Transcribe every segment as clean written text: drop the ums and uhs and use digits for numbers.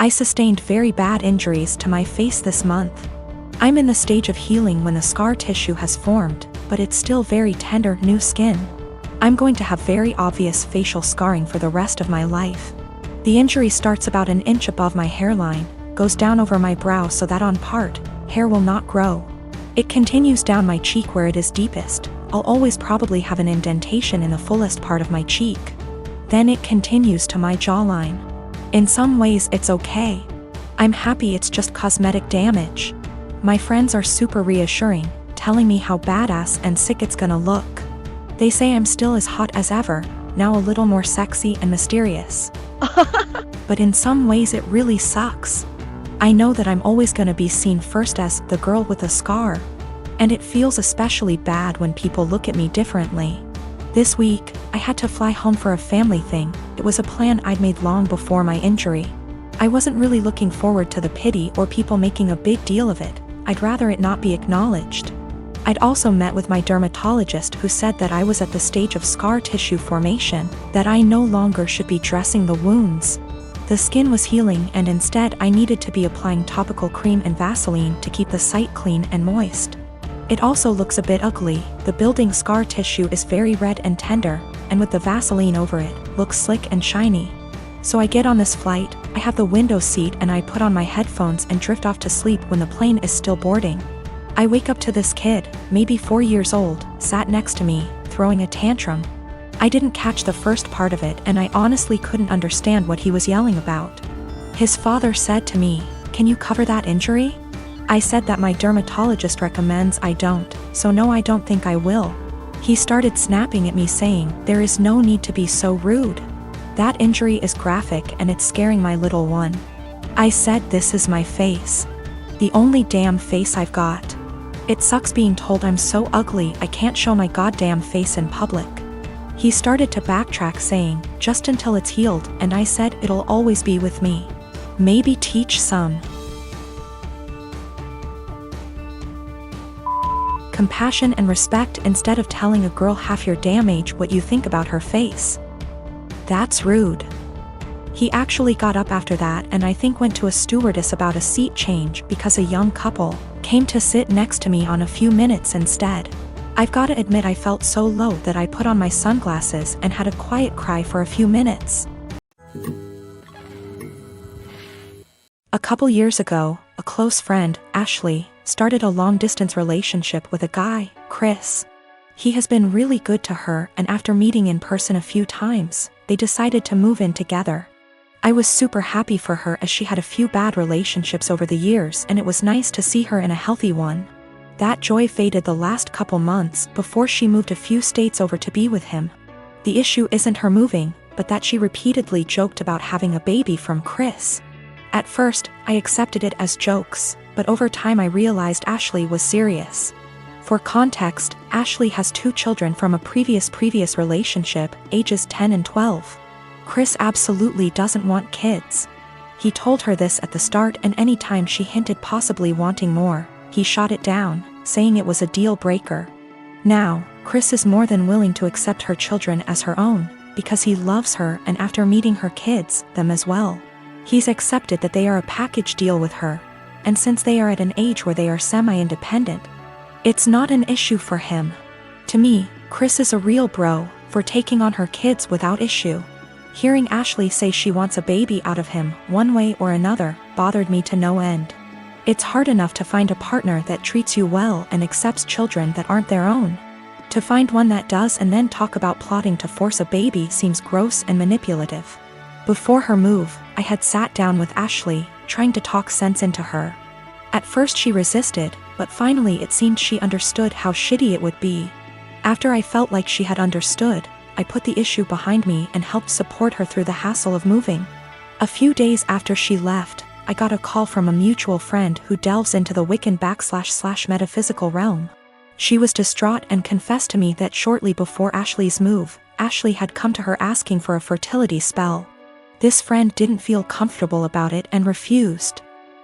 I sustained very bad injuries to my face this month. I'm in the stage of healing when the scar tissue has formed, but it's still very tender new skin. I'm going to have very obvious facial scarring for the rest of my life. The injury starts about an inch above my hairline, goes down over my brow so that on part, hair will not grow. It continues down my cheek where it is deepest. I'll always probably have an indentation in the fullest part of my cheek. Then it continues to my jawline. In some ways it's okay. I'm happy it's just cosmetic damage. My friends are super reassuring, telling me how badass and sick it's gonna look. They say I'm still as hot as ever, now a little more sexy and mysterious. But in some ways it really sucks. I know that I'm always gonna be seen first as the girl with a scar. And it feels especially bad when people look at me differently. This week, I had to fly home for a family thing. It was a plan I'd made long before my injury. I wasn't really looking forward to the pity or people making a big deal of it. I'd rather it not be acknowledged. I'd also met with my dermatologist who said that I was at the stage of scar tissue formation, that I no longer should be dressing the wounds. The skin was healing and instead I needed to be applying topical cream and Vaseline to keep the site clean and moist. It also looks a bit ugly. The building scar tissue is very red and tender, and with the Vaseline over it, looks slick and shiny. So I get on this flight, I have the window seat and I put on my headphones and drift off to sleep when the plane is still boarding. I wake up to this kid, maybe 4 years old, sat next to me, throwing a tantrum. I didn't catch the first part of it and I honestly couldn't understand what he was yelling about. His father said to me, "Can you cover that injury?" I said that my dermatologist recommends I don't, so no, I don't think I will. He started snapping at me saying, "There is no need to be so rude. That injury is graphic and it's scaring my little one." I said, "This is my face. The only damn face I've got. It sucks being told I'm so ugly I can't show my goddamn face in public." He started to backtrack saying, "Just until it's healed," and I said, "It'll always be with me. Maybe teach some compassion and respect instead of telling a girl half your damn age what you think about her face. That's rude." He actually got up after that and I think went to a stewardess about a seat change because a young couple came to sit next to me on a few minutes instead. I've gotta admit I felt so low that I put on my sunglasses and had a quiet cry for a few minutes. A couple years ago, a close friend, Ashley, started a long-distance relationship with a guy, Chris. He has been really good to her and after meeting in person a few times, they decided to move in together. I was super happy for her as she had a few bad relationships over the years and it was nice to see her in a healthy one. That joy faded the last couple months before she moved a few states over to be with him. The issue isn't her moving, but that she repeatedly joked about having a baby from Chris. At first, I accepted it as jokes, but over time I realized Ashley was serious. For context, Ashley has 2 children from a previous relationship, ages 10 and 12. Chris absolutely doesn't want kids. He told her this at the start and any time she hinted possibly wanting more, he shot it down, saying it was a deal breaker. Now, Chris is more than willing to accept her children as her own, because he loves her and after meeting her kids, them as well. He's accepted that they are a package deal with her, and since they are at an age where they are semi-independent, it's not an issue for him. To me, Chris is a real bro, for taking on her kids without issue. Hearing Ashley say she wants a baby out of him, one way or another, bothered me to no end. It's hard enough to find a partner that treats you well and accepts children that aren't their own. To find one that does and then talk about plotting to force a baby seems gross and manipulative. Before her move, I had sat down with Ashley, trying to talk sense into her. At first she resisted, but finally it seemed she understood how shitty it would be. After I felt like she had understood, I put the issue behind me and helped support her through the hassle of moving. A few days after she left, I got a call from a mutual friend who delves into the Wiccan / metaphysical realm. She was distraught and confessed to me that shortly before Ashley's move, Ashley had come to her asking for a fertility spell. This friend didn't feel comfortable about it and refused.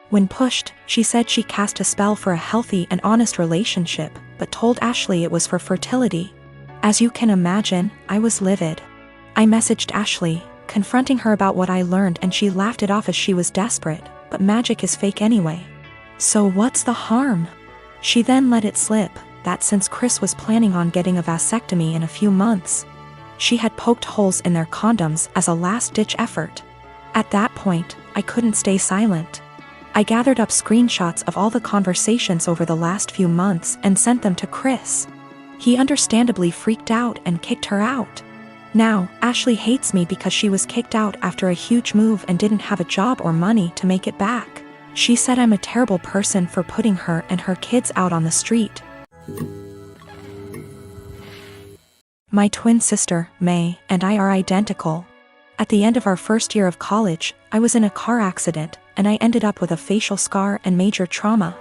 When pushed, she said she cast a spell for a healthy and honest relationship, but told Ashley it was for fertility. As you can imagine, I was livid. I messaged Ashley, confronting her about what I learned, and she laughed it off as she was desperate, but magic is fake anyway. So what's the harm? She then let it slip that since Chris was planning on getting a vasectomy in a few months, she had poked holes in their condoms as a last-ditch effort. At that point, I couldn't stay silent. I gathered up screenshots of all the conversations over the last few months and sent them to Chris. He understandably freaked out and kicked her out. Now, Ashley hates me because she was kicked out after a huge move and didn't have a job or money to make it back. She said I'm a terrible person for putting her and her kids out on the street. My twin sister, May, and I are identical. At the end of our first year of college, I was in a car accident, and I ended up with a facial scar and major trauma.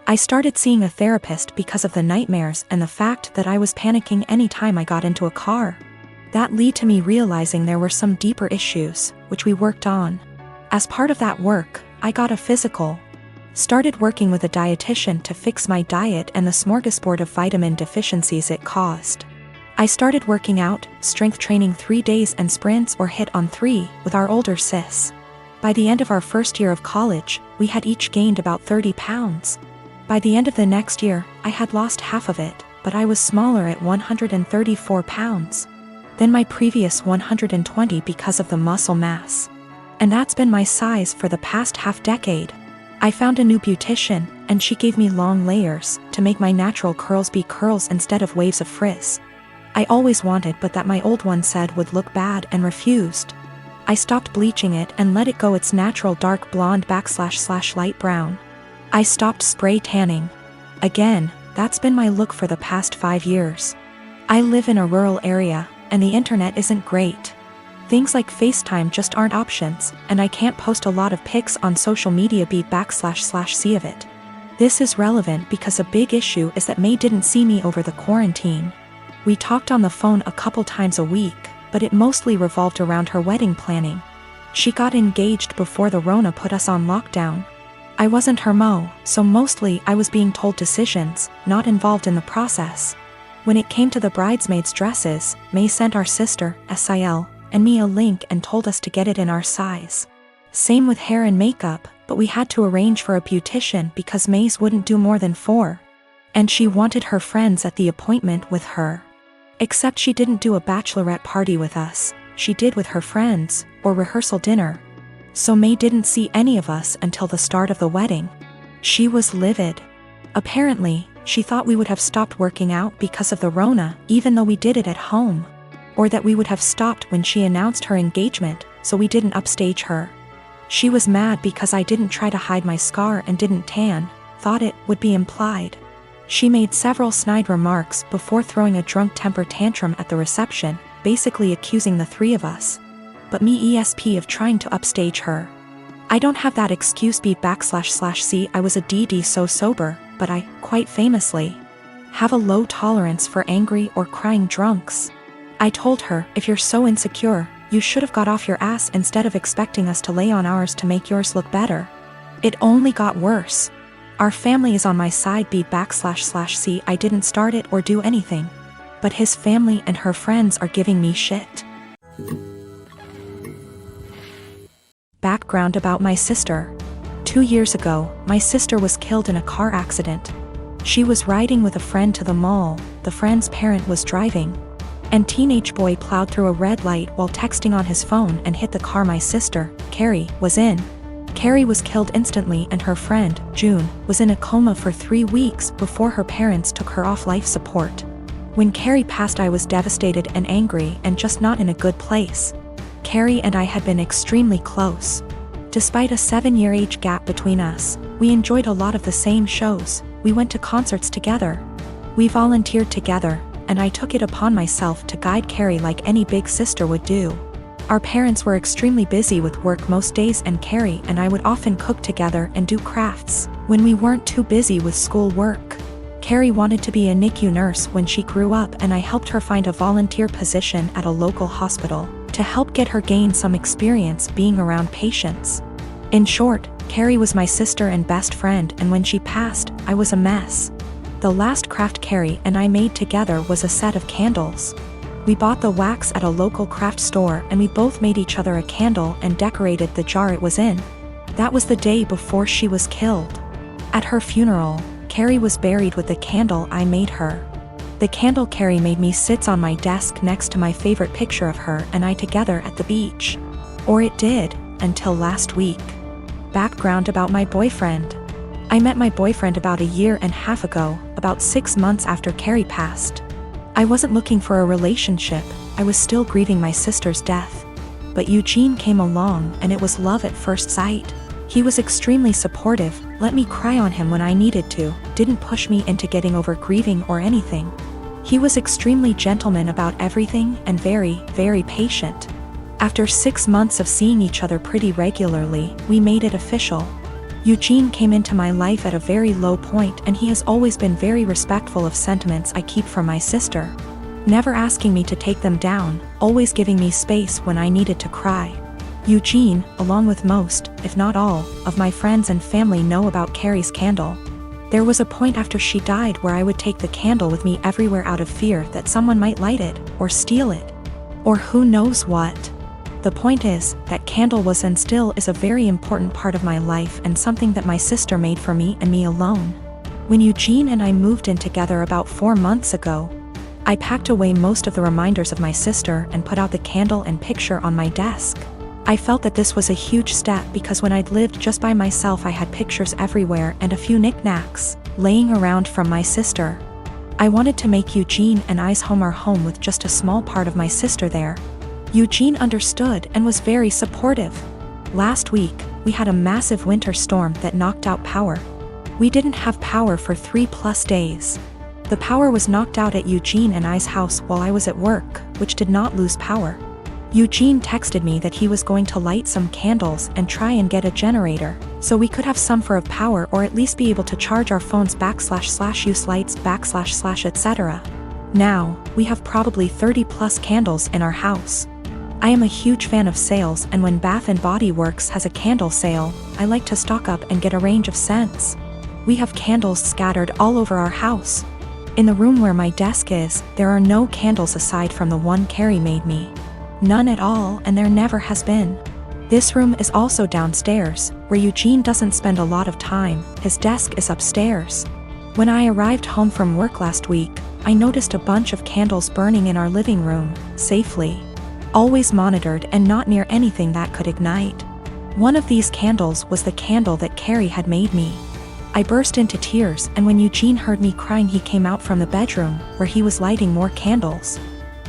I started seeing a therapist because of the nightmares and the fact that I was panicking anytime I got into a car. That led to me realizing there were some deeper issues, which we worked on. As part of that work, I got a physical. Started working with a dietitian to fix my diet and the smorgasbord of vitamin deficiencies it caused. I started working out, strength training 3 days and sprints or hit on 3 with our older sis. By the end of our first year of college, we had each gained about 30 pounds. By the end of the next year, I had lost half of it, but I was smaller at 134 pounds than my previous 120 because of the muscle mass. And that's been my size for the past half-decade. I found a new beautician, and she gave me long layers to make my natural curls be curls instead of waves of frizz. I always wanted but that my old one said would look bad and refused. I stopped bleaching it and let it go its natural dark blonde / light brown. I stopped spray tanning. Again, that's been my look for the past 5 years. I live in a rural area, and the internet isn't great. Things like FaceTime just aren't options, and I can't post a lot of pics on social media /see of it. This is relevant because a big issue is that May didn't see me over the quarantine. We talked on the phone a couple times a week, but it mostly revolved around her wedding planning. She got engaged before the Rona put us on lockdown. I wasn't her mo, so mostly I was being told decisions, not involved in the process. When it came to the bridesmaids' dresses, May sent our sister, SIL, and me a link and told us to get it in our size. Same with hair and makeup, but we had to arrange for a beautician because May's wouldn't do more than 4. And she wanted her friends at the appointment with her. Except she didn't do a bachelorette party with us, she did with her friends, or rehearsal dinner. So May didn't see any of us until the start of the wedding. She was livid. Apparently, she thought we would have stopped working out because of the Rona, even though we did it at home. Or that we would have stopped when she announced her engagement, so we didn't upstage her. She was mad because I didn't try to hide my scar and didn't tan, thought it would be implied. She made several snide remarks before throwing a drunk temper tantrum at the reception, basically accusing the 3 of us. But me ESP of trying to upstage her. I don't have that excuse /C. I was a DD so sober, but I, quite famously, have a low tolerance for angry or crying drunks. I told her, if you're so insecure, you should have got off your ass instead of expecting us to lay on ours to make yours look better. It only got worse. Our family is on my side /C. I didn't start it or do anything. But his family and her friends are giving me shit. Background about my sister. 2 years ago, my sister was killed in a car accident. She was riding with a friend to the mall, the friend's parent was driving. And teenage boy plowed through a red light while texting on his phone and hit the car my sister, Carrie, was in. Carrie was killed instantly and her friend, June, was in a coma for 3 weeks before her parents took her off life support. When Carrie passed, I was devastated and angry and just not in a good place. Carrie and I had been extremely close. Despite a 7-year age gap between us, we enjoyed a lot of the same shows, we went to concerts together. We volunteered together, and I took it upon myself to guide Carrie like any big sister would do. Our parents were extremely busy with work most days, and Carrie and I would often cook together and do crafts when we weren't too busy with school work. Carrie wanted to be a NICU nurse when she grew up, and I helped her find a volunteer position at a local hospital to help get her gain some experience being around patients. In short, Carrie was my sister and best friend, and when she passed, I was a mess. The last craft Carrie and I made together was a set of candles. We bought the wax at a local craft store and we both made each other a candle and decorated the jar it was in. That was the day before she was killed. At her funeral, Carrie was buried with the candle I made her. The candle Carrie made me sits on my desk next to my favorite picture of her and I together at the beach. Or it did, until last week. Background about my boyfriend. I met my boyfriend about 1.5 years ago, about 6 months after Carrie passed. I wasn't looking for a relationship, I was still grieving my sister's death. But Eugene came along and it was love at first sight. He was extremely supportive, let me cry on him when I needed to, didn't push me into getting over grieving or anything. He was extremely gentleman about everything and very, very patient. After 6 months of seeing each other pretty regularly, we made it official. Eugene came into my life at a very low point and he has always been very respectful of sentiments I keep from my sister. Never asking me to take them down, always giving me space when I needed to cry. Eugene, along with most, if not all, of my friends and family know about Carrie's candle. There was a point after she died where I would take the candle with me everywhere out of fear that someone might light it, or steal it. Or who knows what. The point is, that candle was and still is a very important part of my life and something that my sister made for me and me alone. When Eugene and I moved in together about 4 months ago, I packed away most of the reminders of my sister and put out the candle and picture on my desk. I felt that this was a huge step because when I'd lived just by myself I had pictures everywhere and a few knickknacks laying around from my sister. I wanted to make Eugene and I's home our home with just a small part of my sister there. Eugene understood and was very supportive. Last week, we had a massive winter storm that knocked out power. We didn't have power for 3+ days. The power was knocked out at Eugene and I's house while I was at work, which did not lose power. Eugene texted me that he was going to light some candles and try and get a generator, so we could have some for of power or at least be able to charge our phones / use lights / etc. Now, we have probably 30+ candles in our house. I am a huge fan of sales and when Bath & Body Works has a candle sale, I like to stock up and get a range of scents. We have candles scattered all over our house. In the room where my desk is, there are no candles aside from the one Carrie made me. None at all, and there never has been. This room is also downstairs, where Eugene doesn't spend a lot of time, his desk is upstairs. When I arrived home from work last week, I noticed a bunch of candles burning in our living room, safely. Always monitored and not near anything that could ignite. One of these candles was the candle that Carrie had made me. I burst into tears and when Eugene heard me crying he came out from the bedroom, where he was lighting more candles,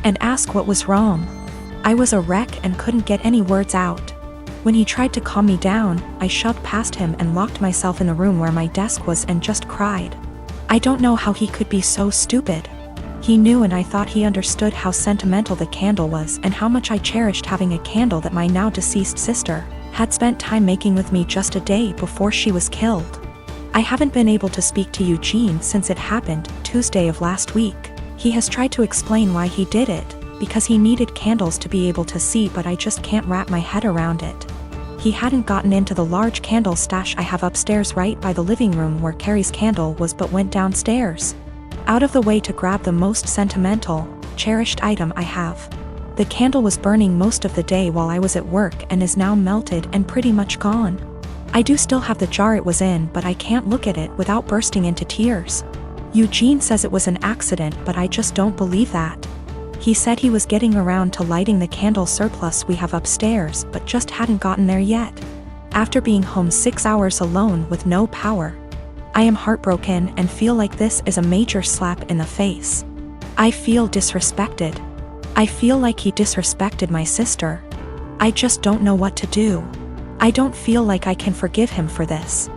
and asked what was wrong. I was a wreck and couldn't get any words out. When he tried to calm me down, I shoved past him and locked myself in the room where my desk was and just cried. I don't know how he could be so stupid. He knew and I thought he understood how sentimental the candle was and how much I cherished having a candle that my now deceased sister had spent time making with me just a day before she was killed. I haven't been able to speak to Eugene since it happened, Tuesday of last week. He has tried to explain why he did it, because he needed candles to be able to see, but I just can't wrap my head around it. He hadn't gotten into the large candle stash I have upstairs right by the living room where Carrie's candle was, but went downstairs, out of the way to grab the most sentimental, cherished item I have. The candle was burning most of the day while I was at work and is now melted and pretty much gone. I do still have the jar it was in, but I can't look at it without bursting into tears. Eugene says it was an accident, but I just don't believe that. He said he was getting around to lighting the candle surplus we have upstairs, but just hadn't gotten there yet. After being home 6 hours alone with no power. I am heartbroken and feel like this is a major slap in the face. I feel disrespected. I feel like he disrespected my sister. I just don't know what to do. I don't feel like I can forgive him for this.